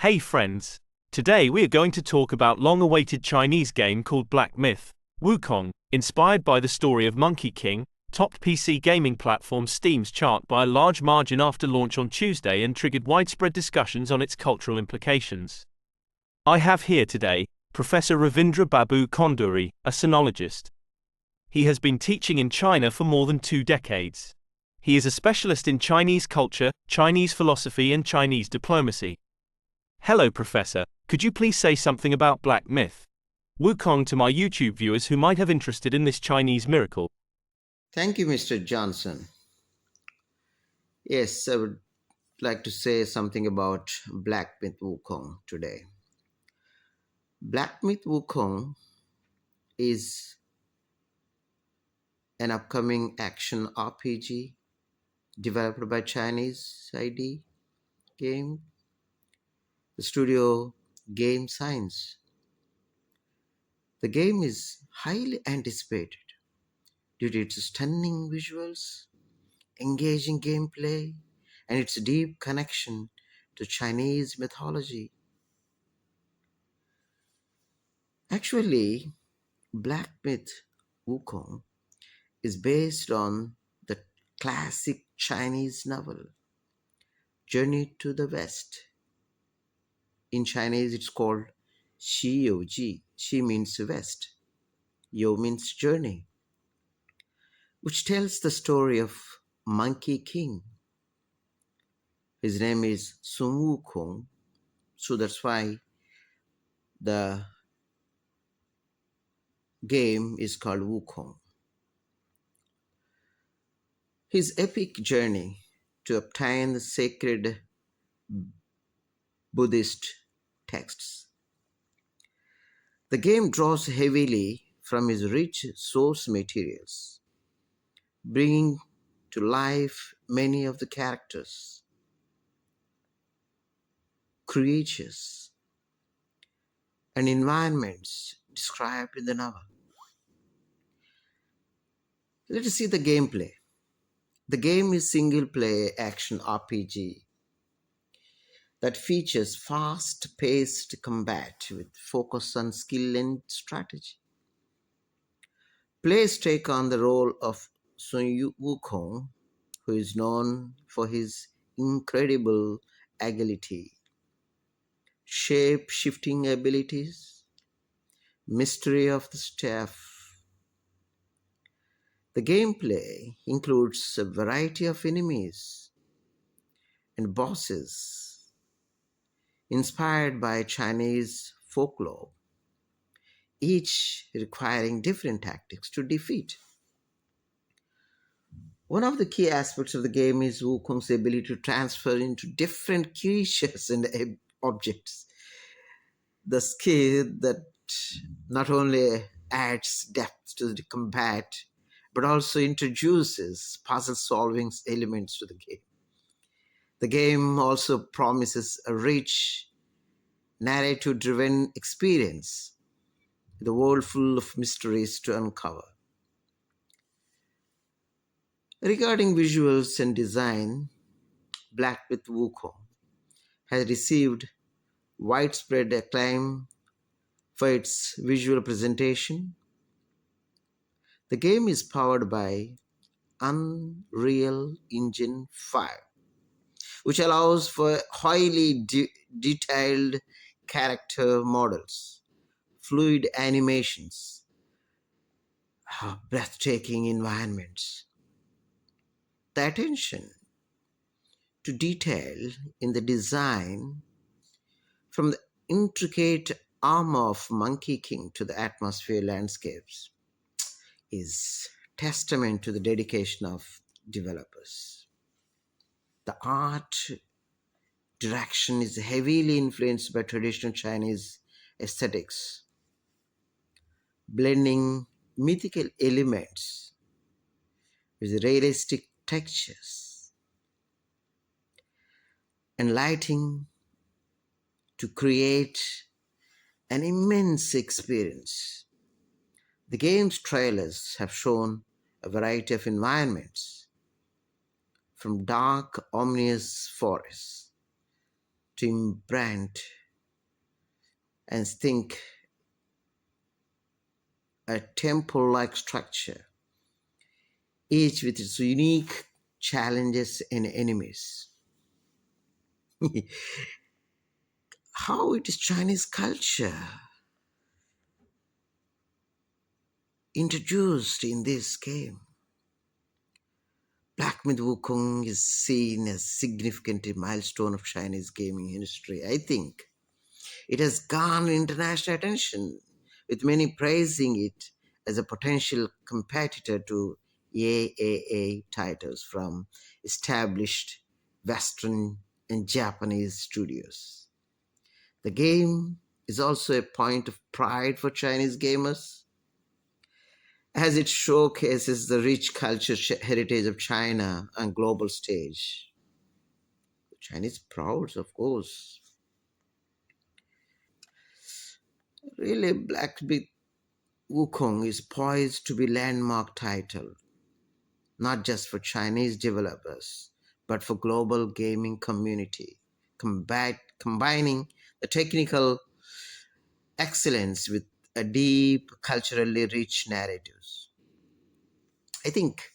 Hey friends! Today we are going to talk about long-awaited Chinese game called Black Myth, Wukong, inspired by the story of Monkey King, topped PC gaming platform Steam's chart by a large margin after launch on Tuesday and triggered widespread discussions on its cultural implications. I have here today Professor Ravindra Babu Konduri, a sinologist. He has been teaching in China for more than 2 decades. He is a specialist in Chinese culture, Chinese philosophy and Chinese diplomacy. Hello Professor, could you please say something about Black Myth, Wukong to my YouTube viewers who might have interested in this Chinese miracle? Thank you, Mr. Johnson. Yes, I would like to say something about Black Myth Wukong today. Black Myth Wukong is an upcoming action RPG developed by Chinese ID game, the studio Game Science. The game is highly anticipated due to its stunning visuals, engaging gameplay, and its deep connection to Chinese mythology. Actually, Black Myth Wukong is based on the classic Chinese novel Journey to the West. In Chinese, it's called Xi You Ji. Xi means west, You means journey, which tells the story of Monkey King. His name is Sun Wukong, so that's why the game is called Wukong. His epic journey to obtain the sacred Buddhist texts. The game draws heavily from his rich source materials, bringing to life many of the characters, creatures, and environments described in the novel. Let us see the gameplay. The game is single-player action RPG that features fast-paced combat with focus on skill and strategy. Players take on the role of Sun Wukong, who is known for his incredible agility, shape-shifting abilities, mystery of the staff. The gameplay includes a variety of enemies and bosses inspired by Chinese folklore, each requiring different tactics to defeat. One of the key aspects of the game is Wukong's ability to transfer into different creatures and objects. The skill that not only adds depth to the combat, but also introduces puzzle-solving elements to the game. The game also promises a rich, narrative-driven experience, with a world full of mysteries to uncover. Regarding visuals and design, Black Myth Wukong has received widespread acclaim for its visual presentation. The game is powered by Unreal Engine 5, which allows for highly detailed character models, fluid animations, breathtaking environments. The attention to detail in the design, from the intricate armor of Monkey King to the atmosphere landscapes, is testament to the dedication of developers. The art direction is heavily influenced by traditional Chinese aesthetics, blending mythical elements with realistic textures and lighting to create an immense experience. The game's trailers have shown a variety of environments, from dark, ominous forests to imprint and think a temple-like structure, each with its unique challenges and enemies. How it is Chinese culture introduced in this game. Black Myth Wukong is seen as significant milestone of Chinese gaming history. I think it has garnered international attention, with many praising it as a potential competitor to AAA titles from established Western and Japanese studios. The game is also a point of pride for Chinese gamers, as it showcases the rich culture heritage of China on global stage. The Chinese proud, of course. Really, Black Myth Wukong is poised to be landmark title, not just for Chinese developers, but for global gaming community, combining the technical excellence with a deep, culturally rich narratives. I think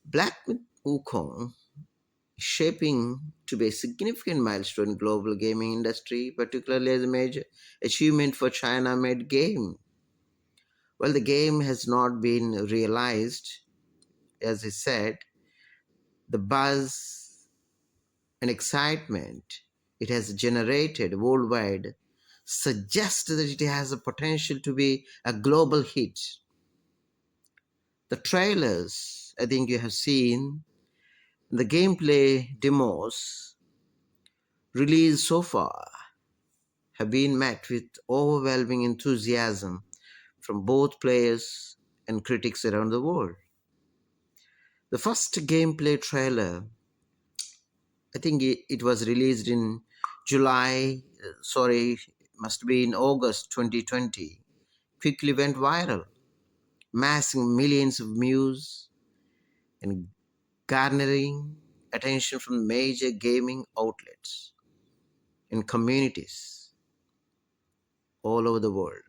Black Myth Wukong is shaping to be a significant milestone in global gaming industry, particularly as a major achievement for China-made game. Well, the game has not been realized, as I said, the buzz and excitement it has generated worldwide suggests that it has the potential to be a global hit. The trailers, I think you have seen, the gameplay demos released so far have been met with overwhelming enthusiasm from both players and critics around the world. The first gameplay trailer, I think it was released in must be in August 2020, quickly went viral, amassing millions of views and garnering attention from major gaming outlets and communities all over the world.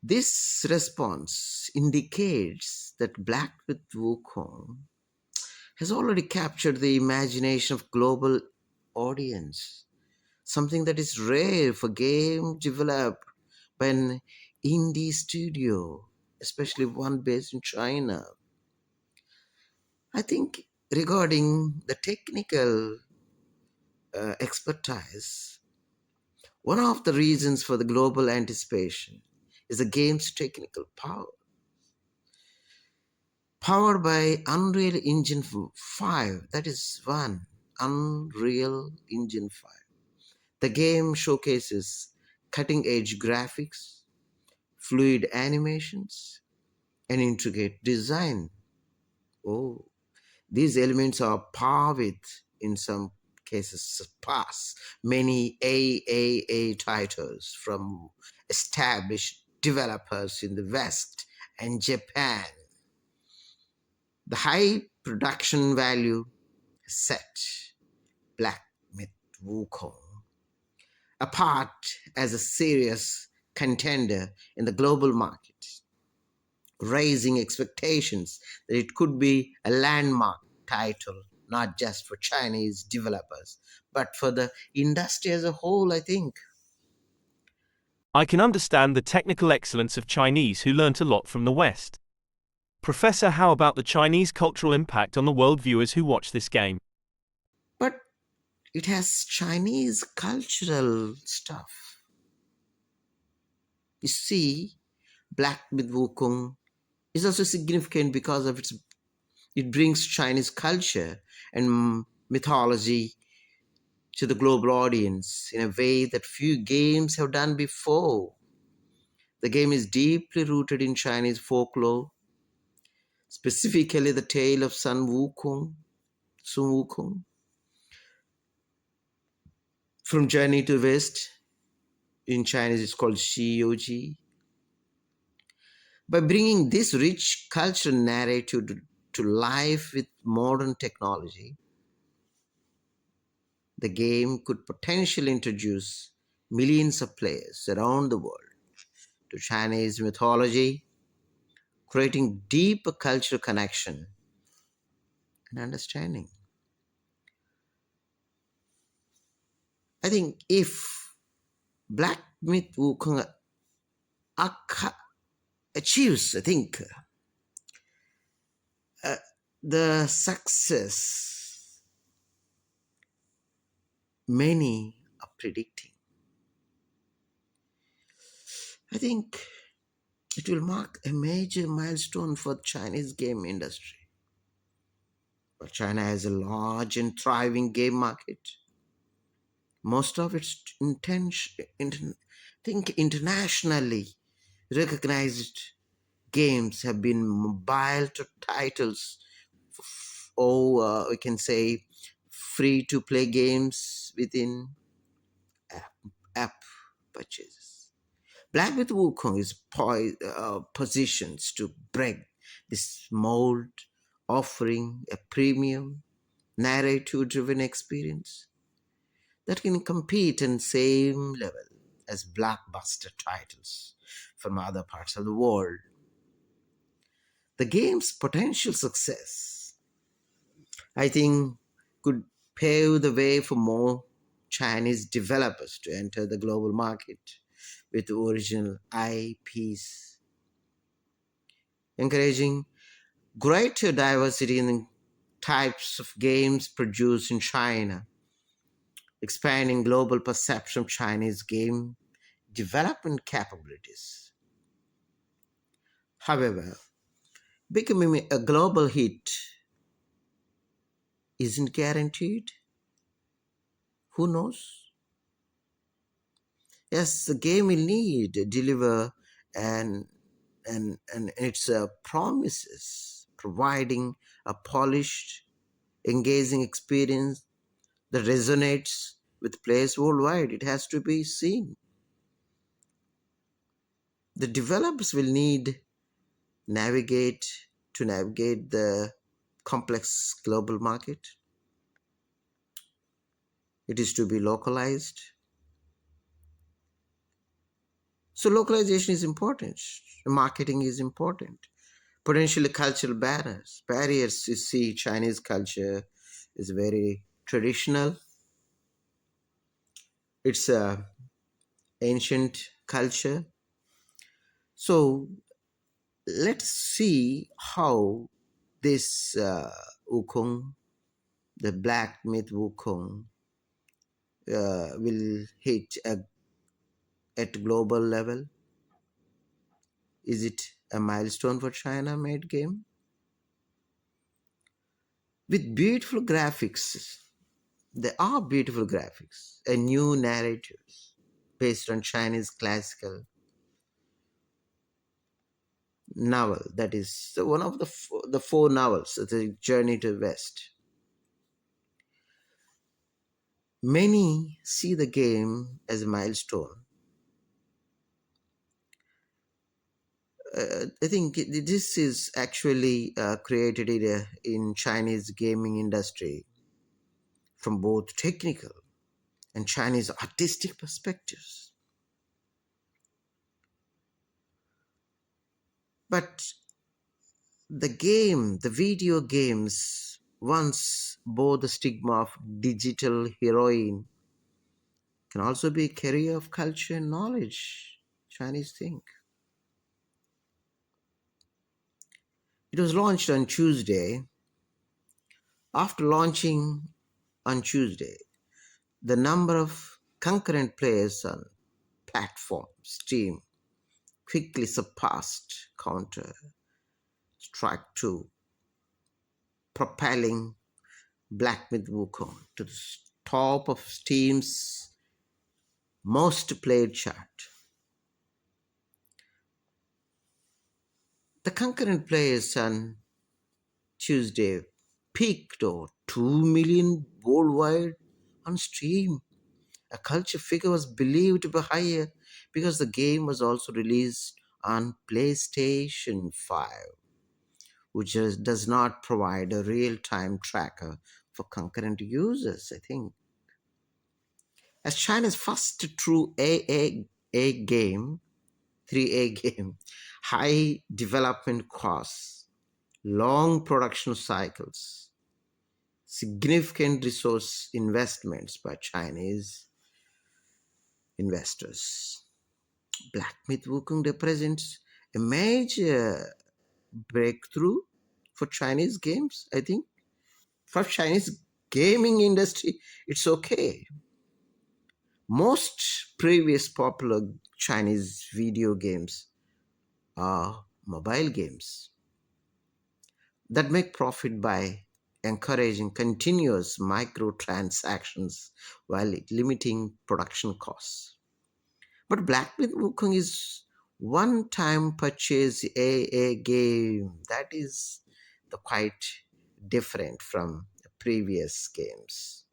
This response indicates that Black with Wukong has already captured the imagination of global audience, something that is rare for game developed by an indie studio, especially one based in China. I think regarding the technical expertise, one of the reasons for the global anticipation is the game's technical power. Powered by Unreal Engine 5, that is one, Unreal Engine 5. The game showcases cutting edge graphics, fluid animations, and intricate design. Oh, these elements are par with, in some cases, surpass many AAA titles from established developers in the West and Japan. The high production value set Black Myth Wukong apart as a serious contender in the global market, raising expectations that it could be a landmark title, not just for Chinese developers, but for the industry as a whole, I think. I can understand the technical excellence of Chinese who learnt a lot from the West. Professor, how about the Chinese cultural impact on the world viewers who watch this game? But it has Chinese cultural stuff. You see, Black Myth Wukong is also significant because of it brings Chinese culture and mythology to the global audience in a way that few games have done before. The game is deeply rooted in Chinese folklore, specifically the tale of Sun Wukong, from Journey to West. In Chinese, it's called Xiyoji. By bringing this rich cultural narrative to life with modern technology, The game could potentially introduce millions of players around the world to Chinese mythology, creating deeper cultural connection and understanding. I think if Black Myth Wukong achieves, I think, uh, the success many are predicting, I think it will mark a major milestone for the Chinese game industry. But China has a large and thriving game market. Most of its think internationally recognized games have been mobile titles, or we can say free to play games within app, app purchases. Black with Wukong is positions to break this mold, offering a premium narrative driven experience that can compete in same level as blockbuster titles from other parts of the world. The game's potential success, I think, could pave the way for more Chinese developers to enter the global market with original IPs, encouraging greater diversity in types of games produced in China, expanding global perception of Chinese game development capabilities. However, becoming a global hit isn't guaranteed. Who knows? Yes, the game will need to deliver and and its promises, providing a polished, engaging experience that resonates with players worldwide. It has to be seen. The developers will need navigate navigate the complex global market. It is to be localized. So localization is important. Marketing is important. Potentially cultural barriers. Barriers, you see, Chinese culture is very traditional. It's a ancient culture. So let's see how this Wukong, the black myth Wukong, will hit at global level. Is it a milestone for China made game? With beautiful graphics, there are beautiful graphics and new narratives based on Chinese classical novel. That is one of the four novels, The Journey to the West. Many see the game as a milestone. I think this is actually created in Chinese gaming industry from both technical and Chinese artistic perspectives. But the video games once bore the stigma of digital heroine can also be a carrier of culture and knowledge. Chinese think. It was launched on Tuesday. After launching on Tuesday, the number of concurrent players on platform Steam quickly surpassed Counter Strike 2, propelling Black Myth Wukong to the top of Steam's most played chart. The concurrent players on Tuesday peaked over 2 million worldwide on Steam. A culture figure was believed to be higher because the game was also released on PlayStation 5, which does not provide a real time tracker for concurrent users, I think. As China's first true A game, 3A game, high development costs, long production cycles, significant resource investments by Chinese investors. Black Myth Wukong represents a major breakthrough for Chinese games, I think. For Chinese gaming industry, it's okay. Most previous popular Chinese video games are mobile games that make profit by encouraging continuous microtransactions while limiting production costs. But Black Myth Wukong is one-time purchase a game that is quite different from the previous games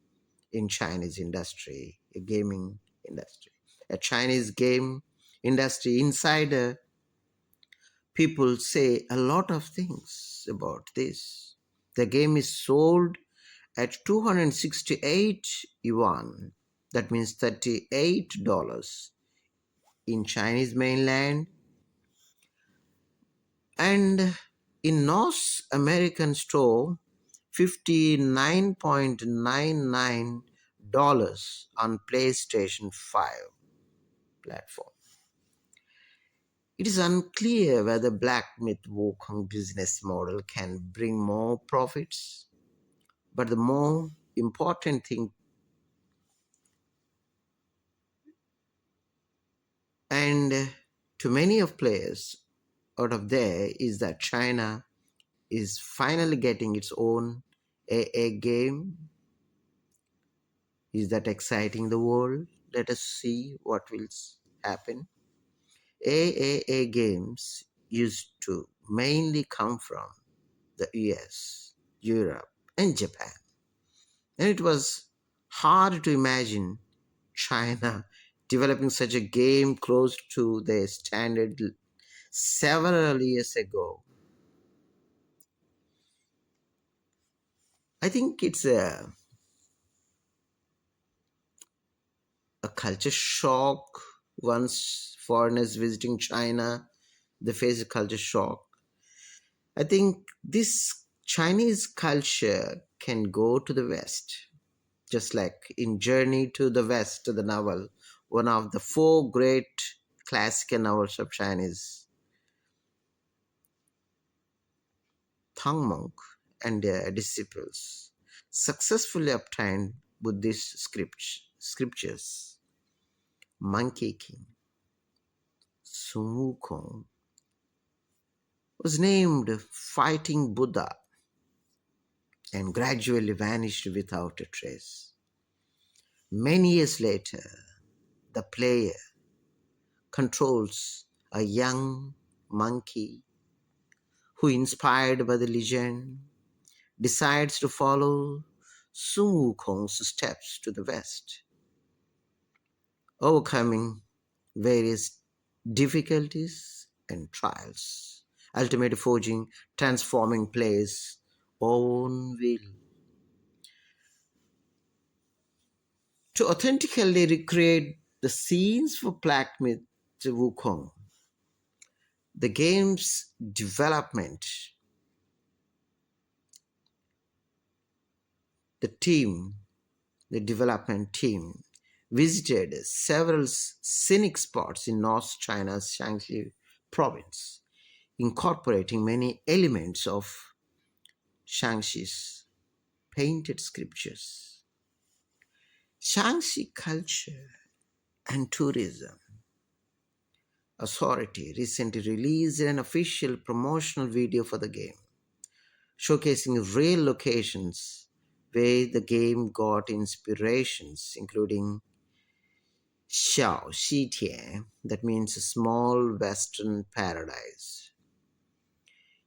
in Chinese industry, a gaming industry. A Chinese game industry insider people say a lot of things about this. The game is sold at 268 yuan, that means $38 in Chinese mainland, and in North American store $59.99 on PlayStation 5 platform. It is unclear whether Black Myth Wukong business model can bring more profits, but the more important thing, and to many of players out of there, is that China is finally getting its own AA game. Is that exciting the world? Let us see what will happen. AAA games used to mainly come from the US, Europe, and Japan. And it was hard to imagine China developing such a game close to their standard several years ago. I think it's a culture shock. Once foreigners visiting China, they face a culture shock. I think this Chinese culture can go to the West, just like in Journey to the West, the novel, one of the four great classical novels of Chinese, Tang monk and their disciples successfully obtained Buddhist scriptures. Monkey King, Sun Wukong, was named Fighting Buddha and gradually vanished without a trace. Many years later, the player controls a young monkey who, inspired by the legend, decides to follow Sun Wukong's steps to the west, overcoming various difficulties and trials, ultimately forging transforming players' own will. To authentically recreate the scenes for Black Myth Wukong, the game's the team, the development team, visited several scenic spots in North China's Shaanxi province, incorporating many elements of Shaanxi's painted scriptures. Shaanxi Culture and Tourism Authority recently released an official promotional video for the game, showcasing real locations where the game got inspirations, including Xiao Xitian, that means a small western paradise,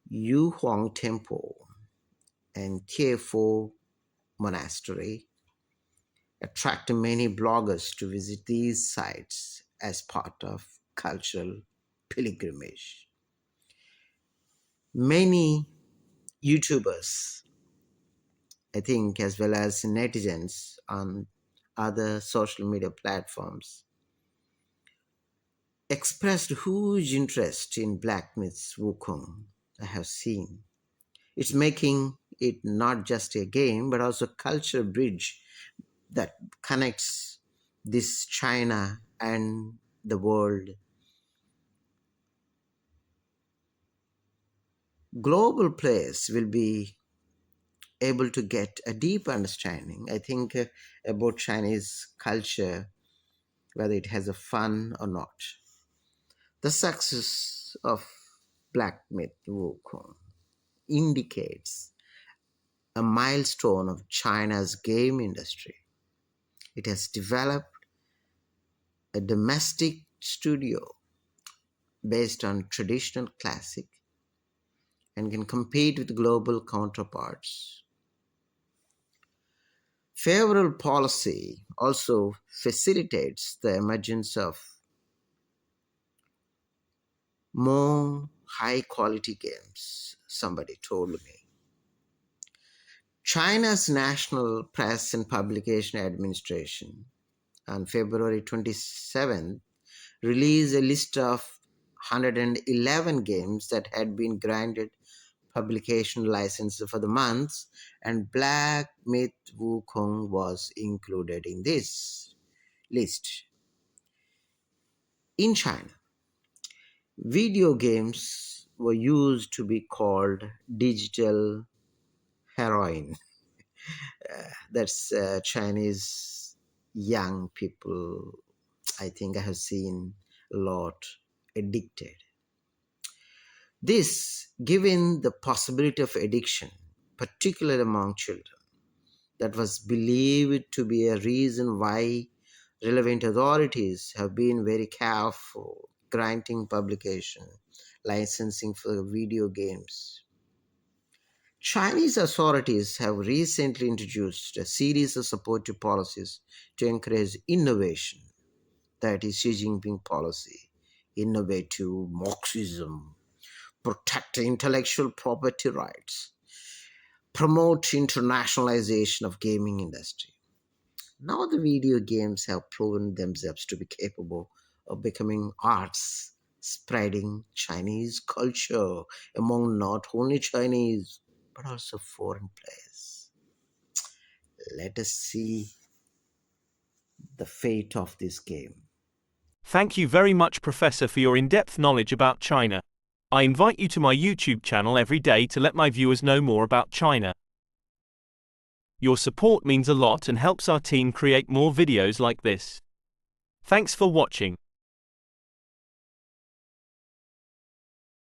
Yu Huang Temple, and Tiefo Monastery, attracting many bloggers to visit these sites as part of cultural pilgrimage. Many YouTubers, I think, as well as netizens other social media platforms, expressed huge interest in Black Myth's Wukong. I have seen. It's making it not just a game, but also a culture bridge that connects this China and the world. Global players will be able to get a deep understanding, I think, about Chinese culture, whether it has a fun or not. The success of Black Myth Wukong indicates a milestone of China's game industry. It has developed a domestic studio based on traditional classic and can compete with global counterparts. Favorable policy also facilitates the emergence of more high quality games, somebody told me. China's National Press and Publication Administration on February 27th released a list of 111 games that had been granted publication license for the month, and Black Myth Wukong was included in this list. In China, video games were used to be called digital heroin. That's Chinese young people, I think I have seen a lot addicted. This, given the possibility of addiction, particularly among children, that was believed to be a reason why relevant authorities have been very careful granting publication licensing for video games. Chinese authorities have recently introduced a series of supportive policies to encourage innovation. That is Xi Jinping policy, innovative Marxism, protect intellectual property rights, promote internationalization of gaming industry. Now the video games have proven themselves to be capable of becoming arts, spreading Chinese culture among not only Chinese but also foreign players. Let us see the fate of this game. Thank you very much, Professor, for your in-depth knowledge about China. I invite you to my YouTube channel every day to let my viewers know more about China. Your support means a lot and helps our team create more videos like this. Thanks for watching.